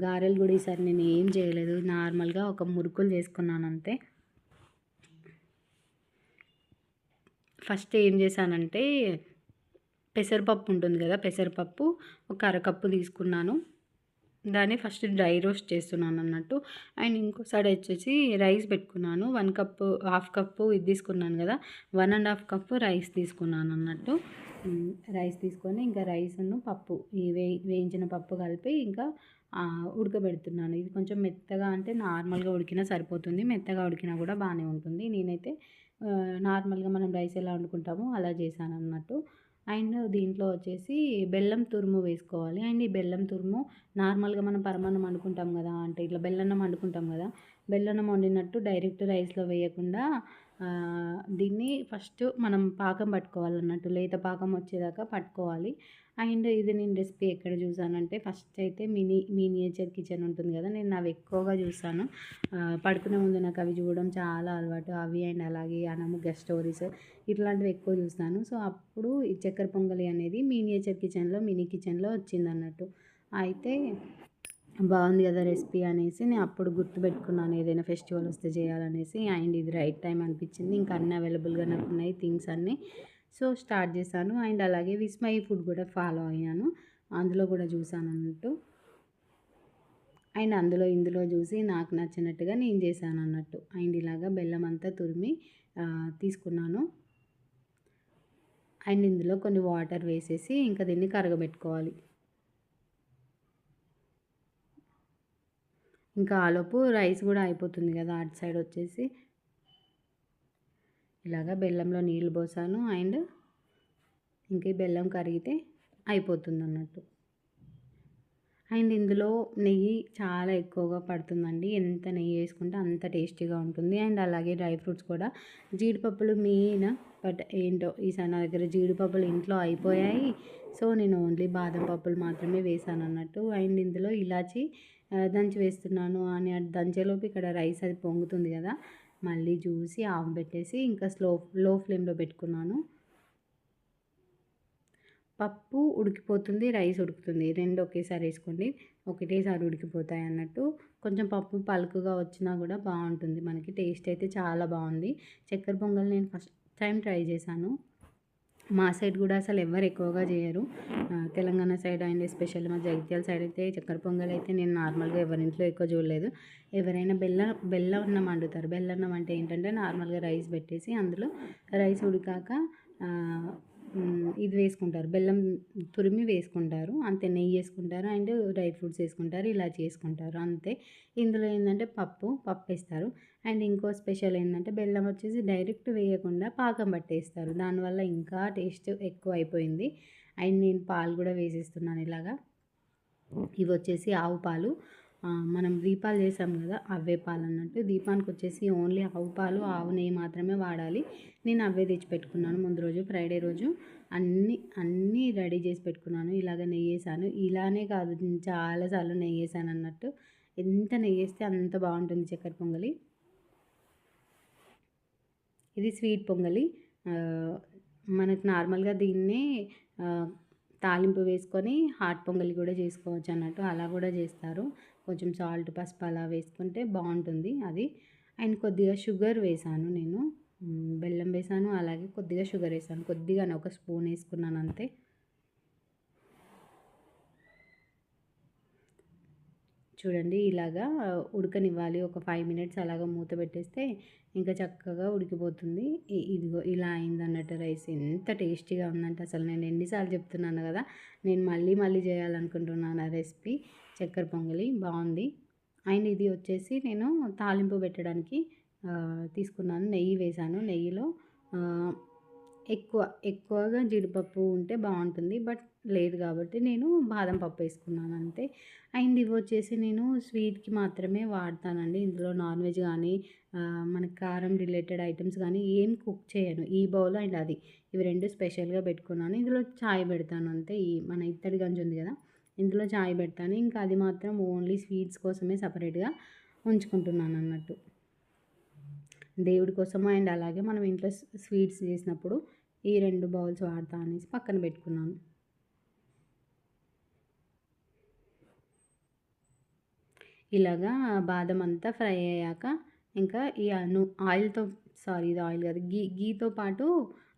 గారెలు కూడా ఈసారి నేను ఏం చేయలేదు. నార్మల్గా ఒక మురుకులు చేసుకున్నాను అంతే. ఫస్ట్ ఏం చేశానంటే పెసరపప్పు ఉంటుంది కదా, పెసరపప్పు ఒక అరకప్పు తీసుకున్నాను. దాన్ని ఫస్ట్ డ్రై రోస్ట్ చేస్తున్నాను అన్నట్టు. అండ్ ఇంకో సైడ్ వచ్చేసి రైస్ పెట్టుకున్నాను. 1 కప్పు, హాఫ్ కప్పు ఇది తీసుకున్నాను కదా, 1½ కప్పు రైస్ తీసుకున్నాను అన్నట్టు. రైస్ తీసుకొని ఇంకా రైస్ను పప్పు ఈ వేయించిన పప్పు కలిపి ఇంకా ఉడకబెడుతున్నాను. ఇది కొంచెం మెత్తగా అంటే నార్మల్గా ఉడికినా సరిపోతుంది. మెత్తగా ఉడికినా కూడా బాగానే ఉంటుంది. నేనైతే నార్మల్గా మనం రైస్ ఎలా వండుకుంటామో అలా చేశాను అన్నట్టు. అండ్ దీంట్లో వచ్చేసి బెల్లం తురుము వేసుకోవాలి. అండ్ ఈ బెల్లం తురుము నార్మల్గా మనం పరమాన్నం వండుకుంటాం కదా, అంటే ఇట్లా బెల్లన్నం వండుకుంటాం కదా, బెల్లన్నం వండినట్టు డైరెక్ట్ రైస్లో వేయకుండా దీన్ని ఫస్ట్ మనం పాకం పట్టుకోవాలన్నట్టు, లేత పాకం వచ్చేదాకా పట్టుకోవాలి. అండ్ ఇది నేను రెసిపీ ఎక్కడ చూసానంటే ఫస్ట్ అయితే మినియేచర్ కిచెన్ ఉంటుంది కదా, నేను అవి ఎక్కువగా చూస్తాను. పడుకునే ముందు నాకు అవి చూడడం చాలా అలవాటు. అవి అండ్ అలాగే గెస్ట్ స్టోరీస్ ఇట్లాంటివి ఎక్కువ చూస్తాను. సో అప్పుడు ఈ చక్కెర పొంగలి అనేది మినియేచర్ కిచెన్లో, మినీ కిచెన్లో వచ్చిందన్నట్టు. అయితే బాగుంది కదా రెసిపీ అనేసి నేను అప్పుడు గుర్తుపెట్టుకున్నాను, ఏదైనా ఫెస్టివల్ వస్తే చేయాలనేసి. అండ్ ఇది రైట్ టైం అనిపించింది. ఇంకా అన్నీ అవైలబుల్గా నాకు ఉన్నాయి థింగ్స్ అన్నీ. సో స్టార్ట్ చేశాను. అండ్ అలాగే విస్మయి ఫుడ్ కూడా ఫాలో అయ్యాను. అందులో కూడా చూసాను అన్నట్టు. అండ్ ఇందులో చూసి నాకు నచ్చినట్టుగా నేను చేశాను అన్నట్టు. అండ్ ఇలాగా బెల్లం అంతా తురిమి తీసుకున్నాను. అండ్ ఇందులో కొన్ని వాటర్ వేసేసి ఇంకా దీన్ని కరగబెట్టుకోవాలి. ఇంకా ఆలోపు రైస్ కూడా అయిపోతుంది కదా, అటు సైడ్ వచ్చేసి ఇలాగా బెల్లంలో నీళ్ళు పోసాను. అండ్ ఇంకా ఈ బెల్లం కరిగితే అయిపోతుంది అన్నట్టు. అండ్ ఇందులో నెయ్యి చాలా ఎక్కువగా పడుతుందండి. ఎంత నెయ్యి వేసుకుంటే అంత టేస్టీగా ఉంటుంది. అండ్ అలాగే డ్రై ఫ్రూట్స్ కూడా, జీడిపప్పులు మెయిన్. బట్ ఏంటో ఈసారి నా దగ్గర జీడిపప్పులు ఇంట్లో అయిపోయాయి. సో నేను ఓన్లీ బాదం పప్పులు మాత్రమే వేసాను అన్నట్టు. అండ్ ఇందులో ఇలాచి దంచి వేస్తున్నాను. అని దంచేలోపు ఇక్కడ రైస్ అది పొంగుతుంది కదా, మళ్ళీ చూసి ఆఫ్ పెట్టేసి ఇంకా లో ఫ్లేమ్లో పెట్టుకున్నాను. పప్పు ఉడికిపోతుంది, రైస్ ఉడుకుతుంది. రెండు ఒకేసారి వేసుకోండి, ఒకటేసారి ఉడికిపోతాయి అన్నట్టు. కొంచెం పప్పు పలుకుగా వచ్చినా కూడా బాగుంటుంది మనకి. టేస్ట్ అయితే చాలా బాగుంది. చక్కెర పొంగల్ నేను ఫస్ట్ టైం ట్రై చేశాను. మా సైడ్ కూడా అసలు ఎవరు ఎక్కువగా చేయరు. తెలంగాణ సైడ్ అండ్ ఎస్పెషల్లీ మా జగిత్యాల సైడ్ అయితే చక్కెర పొంగల్ అయితే నేను నార్మల్గా ఎవరింట్లో ఎక్కువ చూడలేదు. ఎవరైనా బెల్లం వండుతారు. బెల్లన్నం అంటే ఏంటంటే నార్మల్గా రైస్ పెట్టేసి అందులో రైస్ ఉడికాక ఇది వేసుకుంటారు, బెల్లం తురిమి వేసుకుంటారు అంతే. నెయ్యి వేసుకుంటారు అండ్ డ్రై ఫ్రూట్స్ వేసుకుంటారు, ఇలా చేసుకుంటారు అంతే. ఇందులో ఏంటంటే పప్పు వేస్తారు. అండ్ ఇంకో స్పెషల్ ఏంటంటే బెల్లం వచ్చేసి డైరెక్ట్ వేయకుండా పాకం పట్టేస్తారు. దానివల్ల ఇంకా టేస్ట్ ఎక్కువ అయిపోయింది. అండ్ నేను పాలు కూడా వేసేస్తున్నాను ఇలాగా. ఇవి వచ్చేసి ఆవు పాలు. మనం దీపాలు చేసాం కదా, అవే పాలు అన్నట్టు. దీపానికి వచ్చేసి ఓన్లీ ఆవు పాలు, ఆవు నెయ్యి మాత్రమే వాడాలి. నేను అవే తెచ్చి పెట్టుకున్నాను ముందు రోజు, ఫ్రైడే రోజు అన్నీ రెడీ చేసి పెట్టుకున్నాను. ఇలాగ నెయ్యి వేసాను. ఇలానే కాదు, చాలాసార్లు నెయ్యి వేసాను అన్నట్టు. ఎంత నెయ్యి వేస్తే అంత బాగుంటుంది చక్కెర పొంగలి. ఇది స్వీట్ పొంగలి. మనకు నార్మల్గా దీన్నే తాలింపు వేసుకొని హాట్ పొంగలి కూడా చేసుకోవచ్చు అన్నట్టు, అలా కూడా చేస్తారు. కొంచెం సాల్ట్, పసుపు అలా వేసుకుంటే బాగుంటుంది అది. అండ్ కొద్దిగా షుగర్ వేసాను నేను. బెల్లం వేసాను, అలాగే కొద్దిగా షుగర్ వేసాను. కొద్దిగానే ఒక స్పూన్ వేసుకున్నాను అంతే. చూడండి ఇలాగా ఉడకనివ్వాలి. ఒక 5 మినిట్స్ అలాగ మూత పెట్టేస్తే ఇంకా చక్కగా ఉడికిపోతుంది. ఇదిగో ఇలా అయిందన్నట్టు రైస్. ఎంత టేస్టీగా ఉందంటే అసలు నేను ఎన్నిసార్లు చెప్తున్నాను కదా, నేను మళ్ళీ చేయాలనుకుంటున్నాను ఆ రెసిపీ. చక్కెర పొంగలి బాగుంది. అండ్ ఇది వచ్చేసి నేను తాలింపు పెట్టడానికి తీసుకున్నాను. నెయ్యి వేసాను. నెయ్యిలో ఎక్కువగా జీడిపప్పు ఉంటే బాగుంటుంది. బట్ లేదు కాబట్టి నేను బాదం పప్పు వేసుకున్నాను అంతే. అండ్ ఇవి వచ్చేసి నేను స్వీట్‌కి మాత్రమే వాడతానండి. ఇందులో నాన్ వెజ్ కానీ మనకి కారం రిలేటెడ్ ఐటెమ్స్ కానీ ఏం కుక్ చేయను. ఈ బౌల్ అండ్ అది ఇవి 2 స్పెషల్‌గా పెట్టుకున్నాను. ఇందులో చాయ్ పెడతాను అంతే. ఈ మన ఇత్తడి గంజి ఉంది కదా! ఇందులో చాయ్ పెడతాను. ఇంకా అది మాత్రం ఓన్లీ స్వీట్స్ కోసమే సపరేట్‌గా ఉంచుకుంటున్నాను అన్నట్టు. దేవుడి కోసము అండ్ అలాగే మనం ఇంట్లో స్వీట్స్ చేసినప్పుడు ఈ 2 బౌల్స్ వాడతా అనేసి పక్కన పెట్టుకున్నాను. ఇలాగా బాదం అంతా ఫ్రై అయ్యాక ఇంకా ఈ ఆయిల్‌తో ఇది ఆయిల్ కాదు, గీతో పాటు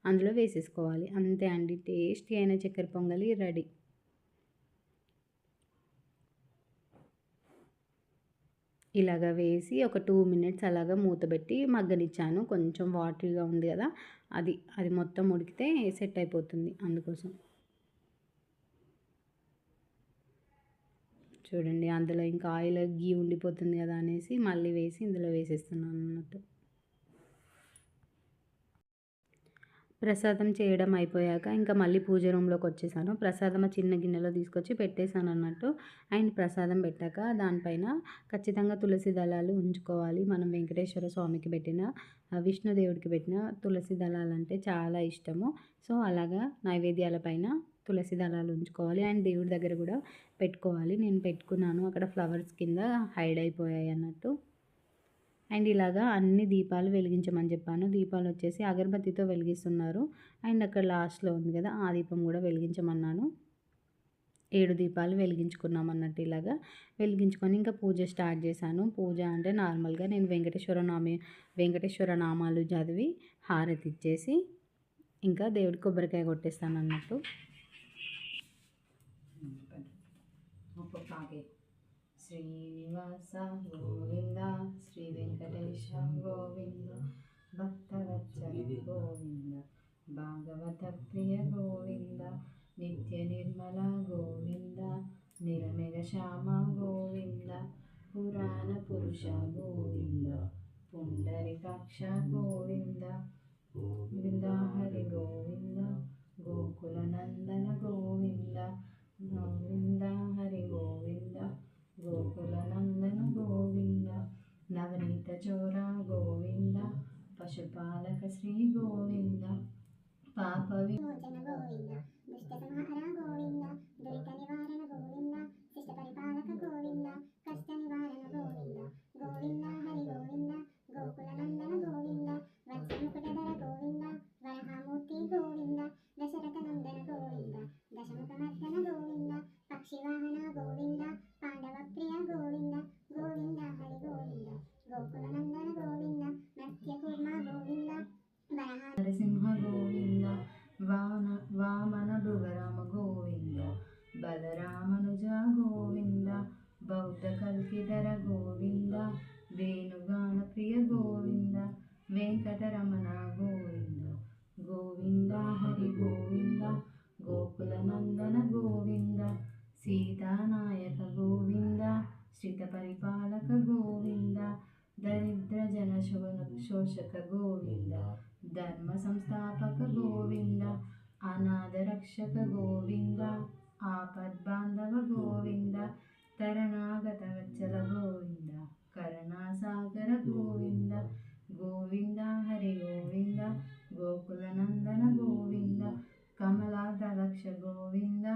అందులో వేసేసుకోవాలి. అంతే అండి, టేస్టీ అయిన చక్కెర పొంగలి రెడీ. ఇలాగ వేసి ఒక 2 మినిట్స్ అలాగా మూత పెట్టి మగ్గనిచ్చాను. కొంచెం వాటరీగా ఉంది కదా, అది మొత్తం ఉడికితే సెట్ అయిపోతుంది అందుకోసం. చూడండి, అందులో ఇంకా ఆయిల్ గీ ఉండిపోతుంది కదా అనేసి మళ్ళీ వేసి ఇందులో వేసేస్తున్నాను అన్నట్టు. ప్రసాదం చేయడం అయిపోయాక ఇంకా మళ్ళీ పూజ రూమ్లోకి వచ్చేసాను. ప్రసాదం చిన్న గిన్నెలో తీసుకొచ్చి పెట్టేశాను అన్నట్టు. అండ్ ప్రసాదం పెట్టాక దానిపైన ఖచ్చితంగా తులసి దళాలు ఉంచుకోవాలి. మనం వెంకటేశ్వర స్వామికి పెట్టిన, విష్ణుదేవుడికి పెట్టిన తులసి దళాలు అంటే చాలా ఇష్టము. సో అలాగా నైవేద్యాల పైన తులసి దళాలు ఉంచుకోవాలి. అండ్ దేవుడి దగ్గర కూడా పెట్టుకోవాలి. నేను పెట్టుకున్నాను, అక్కడ ఫ్లవర్స్ కింద హైడ్ అయిపోయాయి అన్నట్టు. అండ్ ఇలాగా అన్ని దీపాలు వెలిగించమని చెప్పాను. దీపాలు వచ్చేసి అగరబత్తితో వెలిగిస్తున్నారు. అండ్ అక్కడ లాస్ట్‌లో ఉంది కదా, ఆ దీపం కూడా వెలిగించమన్నాను. 7 దీపాలు వెలిగించుకున్నాం అన్నట్టు. ఇలాగా వెలిగించుకొని ఇంకా పూజ స్టార్ట్ చేశాను. పూజ అంటే నార్మల్గా నేను వెంకటేశ్వర నామాలు చదివి హారతి ఇచ్చేసి ఇంకా దేవుడికి కొబ్బరికాయ కొట్టేస్తాను అన్నట్టు. శ్రీనివాస గోవింద, శ్రీ వెంకటేశ గోవింద, భక్తవత్సల గోవింద, భాగవత ప్రియ గోవింద, నిత్య నిర్మల గోవింద, నిరమేఘ శ్యామ గోవింద, పురాణ పురుష గోవింద, పుండరీకాక్ష గోవింద, గోవింద హరి గోవింద, గోకుల నందన గోవింద, గోవింద హరి గోవింద, గోకుల నందన గోవింద, నవనీత చోర గోవింద, పశుపాలక శ్రీ గోవింద, పాప విమోచన గోవింద, దుష్ట సంహార గోవింద, దురిత నివారణ గోవింద, శిష్ట పరిపాలక గోవింద, కష్ట నివారణ గోవింద, గోవింద హరి గోవింద, గోకుల నందన గోవింద, వత్సముకుటధర గోవింద, వరహామూర్తి గోవింద, దశరథ నందన గోవింద, దశముఖ మర్దన గోవింద, పక్షివాహన గోవింద, పాండవ ప్రియ గోవింద, గోవింద హరి గోవింద, గోకుల నందన గోవింద, నత్య కూర్మ గోవింద, నరసింహ గోవింద, వామన భృగరామ గోవింద, బలరామనుజ గోవింద, బౌద్ధ కల్కిధర గోవింద, వేణుగాన ప్రియ గోవింద, వెంకటరమణ గోవింద, గోవింద హరి గోవింద, గోకుల నందన గోవింద, సీతానాయక గోవింద, శ్రిత పరిపాలక గోవింద, దరిద్ర జన శోషక గోవింద, ధర్మ సంస్థాపక గోవింద, అనాథ రక్షక గోవింద, ఆపద్బాంధవ గోవింద, తరణాగత వత్సల గోవింద, కరుణాసాగర గోవింద, గోవింద హరి గోవింద, గోకుల నందన గోవింద, కమలాదలక్ష గోవింద,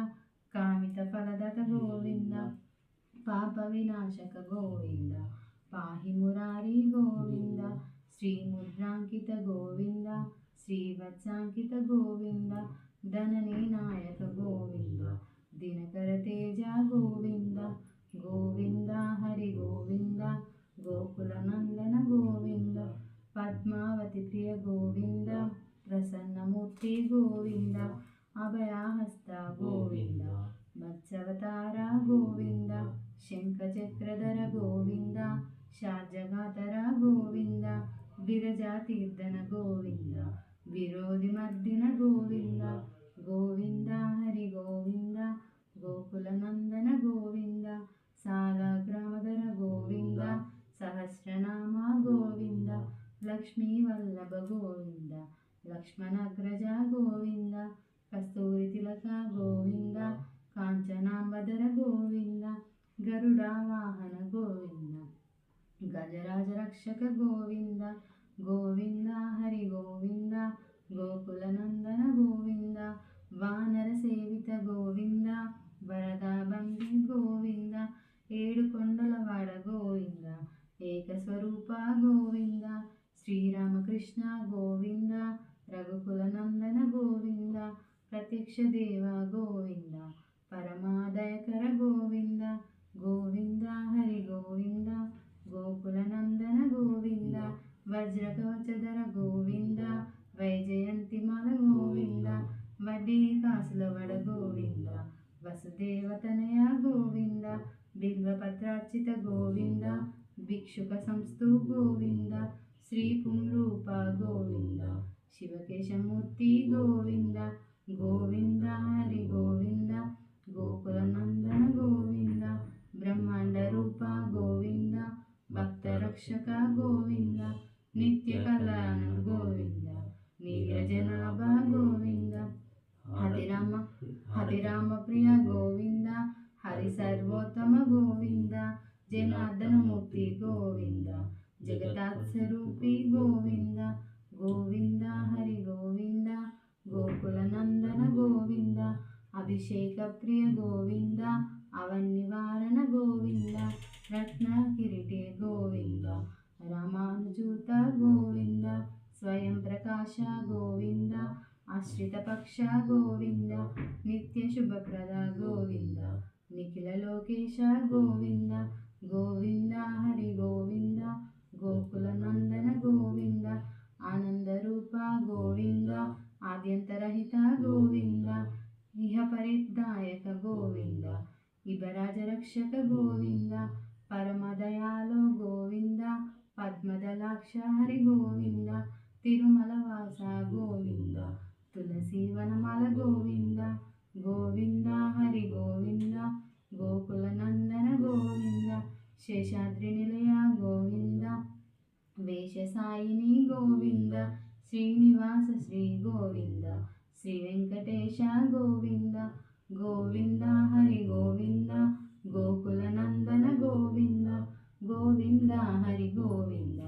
కామిత ఫలదత గోవింద, పాప వినాశక గోవింద, పాహి మురారి గోవింద, శ్రీముద్రాంకిత గోవింద, శ్రీవత్సాంకిత గోవింద, ధననీ నాయక గోవింద, దినకర తేజ గోవింద, గోవింద హరి గోవింద, గోకుల నందన గోవింద, పద్మావతి ప్రియ గోవింద, ప్రసన్నమూర్తి గోవింద, అభయహస్త గోవింద, మత్స్యవతార గోవింద, శంఖచక్రధర గోవింద, షార్జగాధర గోవింద, విరజాతీర్థన గోవింద, విరోధి మర్దిన గోవింద, గోవింద హరి గోవింద, గోకుల నందన గోవింద, సాలగ్రామధర గోవింద, సహస్రనామ గోవింద, లక్ష్మీ వల్లభ గోవింద, లక్ష్మణాగ్రజ గోవింద, కస్తూరి తిలక గోవింద, కాంచనాంబదర గోవింద, గరుడా వాహన గోవింద, గజరాజ రక్షక గోవింద, గోవింద హరి గోవింద, గోకులనందన గోవింద, వానర సేవిత గోవింద, వరదాబంధి గోవింద, ఏడు కొండలవాడ గోవింద, ఏకస్వరూప గోవింద, శ్రీరామకృష్ణ గోవింద, రఘుకులనందన గోవింద, ప్రత్యక్ష దేవ గోవింద, పరమాదయకర గోవింద, గోవింద హరి గోవింద, గోకులనందన గోవింద, వజ్రకవచధర గోవింద, వైజయంతిమాల గోవింద, వడ్డీ కాసుల వడ గోవింద, వసుదేవతనయ గోవింద, బిల్వపత్రార్చిత గోవింద, భిక్షుక సంస్థు గోవింద, శ్రీ పుంరూప గోవింద, శివకేశమూర్తి గోవింద, గోవింద హరి గోవింద, గోకులనందన గోవింద, బ్రహ్మాండ రూప గోవింద, భక్తరక్షక గోవింద, నిత్య కళ్యాణ గోవింద, నీరజనాభ గోవింద, హరిరామ ప్రియ గోవింద, హరి సర్వోత్తమ గోవింద, జనార్దనమూర్తి గోవింద, జగతాత్స్వరూపి గోవింద, గోవింద హరి గోవింద, గోకులనందన గోవింద, అభిషేక ప్రియ గోవింద, అవన్నివారణ గోవింద, రత్న కిరీటే గోవింద, రామానుజూత గోవింద, స్వయం ప్రకాశ గోవింద, ఆశ్రిత పక్ష గోవింద, నిత్య శుభప్రద గోవింద, నిఖిల లోకేశ గోవింద, గోవింద హరి గోవింద, గోకులనందన గోవింద, ఆనందరూప గోవింద, ఆద్యంతరహిత గోవింద, ఇహ పరిదాయక గోవింద, ఇబరాజ రక్షక గోవింద, పరమదయాలో గోవింద, పద్మదలాక్ష హరి గోవింద, తిరుమల వాస గోవింద, తులసి వనమాల గోవింద, గోవింద హరి గోవింద, గోకులనందన గోవింద, శేషాద్రి నిలయ గోవింద, వేషసాయిని గోవింద, శ్రీనివాస శ్రీ గోవింద, శ్రీ వెంకటేశ గోవింద, గోవింద హరి గోవింద, గోకులనందన గోవింద, గోవింద హరి గోవింద,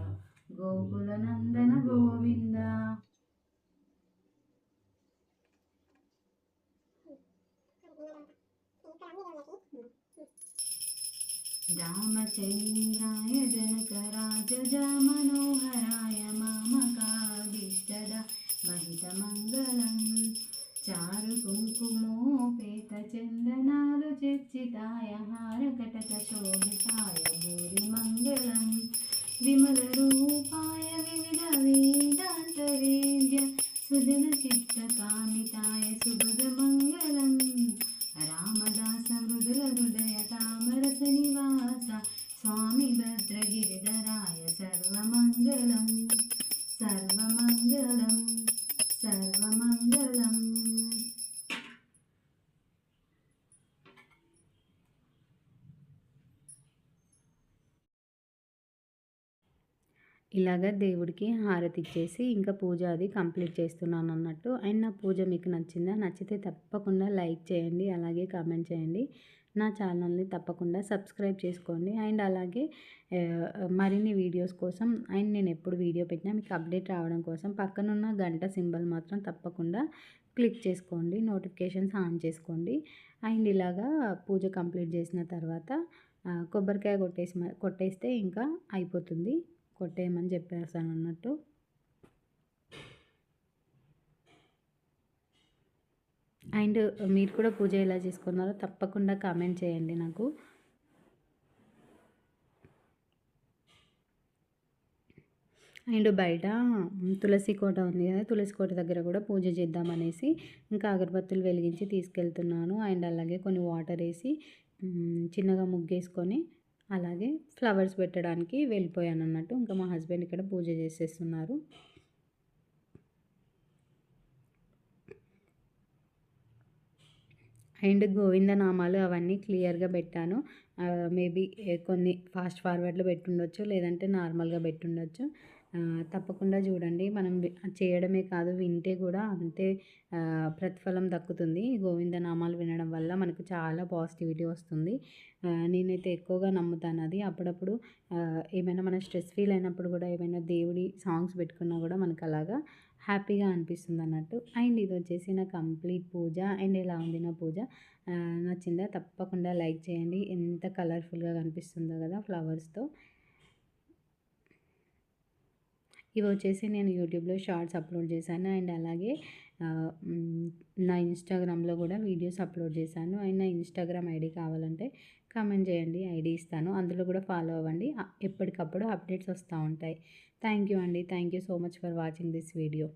గోకులనందన గోవింద. రామచంద్రాయ జనకరాజ మనోహరాయ మామకాభీష్టద మహితమంగళం, చారు కుంకుమోపేత చందనాలు చర్చితాయ హారకటక శోభితాయ భూరి మంగళం, విమల రూపాయ వివిధ వేదాంత వేద్య సుజన చిత్త కామితాయ సుభగ మంగళం, రామదాస మృదుల హృదయ తామరస నివాస స్వామి భద్రగిరిధరాయ సర్వమంగళం, సర్వమంగళం, సర్వమంగళం. ఇలాగ దేవుడికి హారతి ఇచ్చేసి ఇంకా పూజ అది కంప్లీట్ చేస్తున్నాను అన్నట్టు. అండ్ నా పూజ మీకు నచ్చిందా? నచ్చితే తప్పకుండా లైక్ చేయండి, అలాగే కామెంట్ చేయండి. నా ఛానల్ని తప్పకుండా సబ్స్క్రైబ్ చేసుకోండి. అండ్ అలాగే మరిన్ని వీడియోస్ కోసం అండ్ నేను ఎప్పుడు వీడియో పెట్టినా మీకు అప్డేట్ రావడం కోసం పక్కనున్న గంట సింబల్ మాత్రం తప్పకుండా క్లిక్ చేసుకోండి, నోటిఫికేషన్స్ ఆన్ చేసుకోండి. అండ్ ఇలాగా పూజ కంప్లీట్ చేసిన తర్వాత కొబ్బరికాయ కొట్టేస్తే ఇంకా అయిపోతుంది, కొట్టేయమని చెప్పేస్తాను అన్నట్టు. అండ్ మీరు కూడా పూజ ఎలా చేసుకున్నారో తప్పకుండా కామెంట్ చేయండి నాకు. అండ్ బయట తులసి కోట ఉంది కదా, తులసి కోట దగ్గర కూడా పూజ చేద్దామనేసి ఇంకా అగరబత్తులు వెలిగించి తీసుకెళ్తున్నాను. అండ్ అలాగే కొన్ని వాటర్ వేసి చిన్నగా ముగ్గేసుకొని అలాగే ఫ్లవర్స్ పెట్టడానికి వెళ్ళిపోయాను అన్నట్టు. ఇంకా మా హస్బెండ్ ఇక్కడ పూజ చేసేస్తున్నారు. అండ్ గోవింద నామాలు అవన్నీ క్లియర్గా పెట్టాను. మేబీ కొన్ని ఫాస్ట్ ఫార్వర్డ్లో పెట్టుండొచ్చు, లేదంటే నార్మల్గా పెట్టుండొచ్చు. తప్పకుండా చూడండి. మనం చేయడమే కాదు, వింటే కూడా అంతే ప్రతిఫలం దక్కుతుంది. గోవింద నామాలు వినడం వల్ల మనకు చాలా పాజిటివిటీ వస్తుంది. నేనైతే ఎక్కువగా నమ్ముతాను అది. అప్పుడప్పుడు ఏమైనా మనం స్ట్రెస్ ఫీల్ అయినప్పుడు కూడా ఏమైనా దేవుడి సాంగ్స్ పెట్టుకున్నా కూడా మనకు అలాగా హ్యాపీగా అనిపిస్తుందన్నట్టు. అండ్ ఇదొచ్చేసి నా కంప్లీట్ పూజ. అండ్ ఇలా ఉంది నా పూజ. నచ్చిందా? తప్పకుండా లైక్ చేయండి. ఎంత కలర్‌ఫుల్‌గా కనిపిస్తుందో కదా ఫ్లవర్స్‌తో. ఇవొచ్చేసి నేను యూట్యూబ్‌లో షార్ట్స్ అప్‌లోడ్ చేశాను. అండ్ అలాగే నా ఇన్‌స్టాగ్రామ్‌లో కూడా వీడియోస్ అప్‌లోడ్ చేశాను. అండ్ నా ఇన్‌స్టాగ్రామ్ ఐడీ కావాలంటే కామెంట్ చేయండి. ఐడీ ఇస్తాను. అందులో కూడా ఫాలో అవ్వండి. ఎప్పటికప్పుడు అప్డేట్స్ వస్తూ ఉంటాయి. థ్యాంక్ యూ అండి. Thank you so much for watching this video.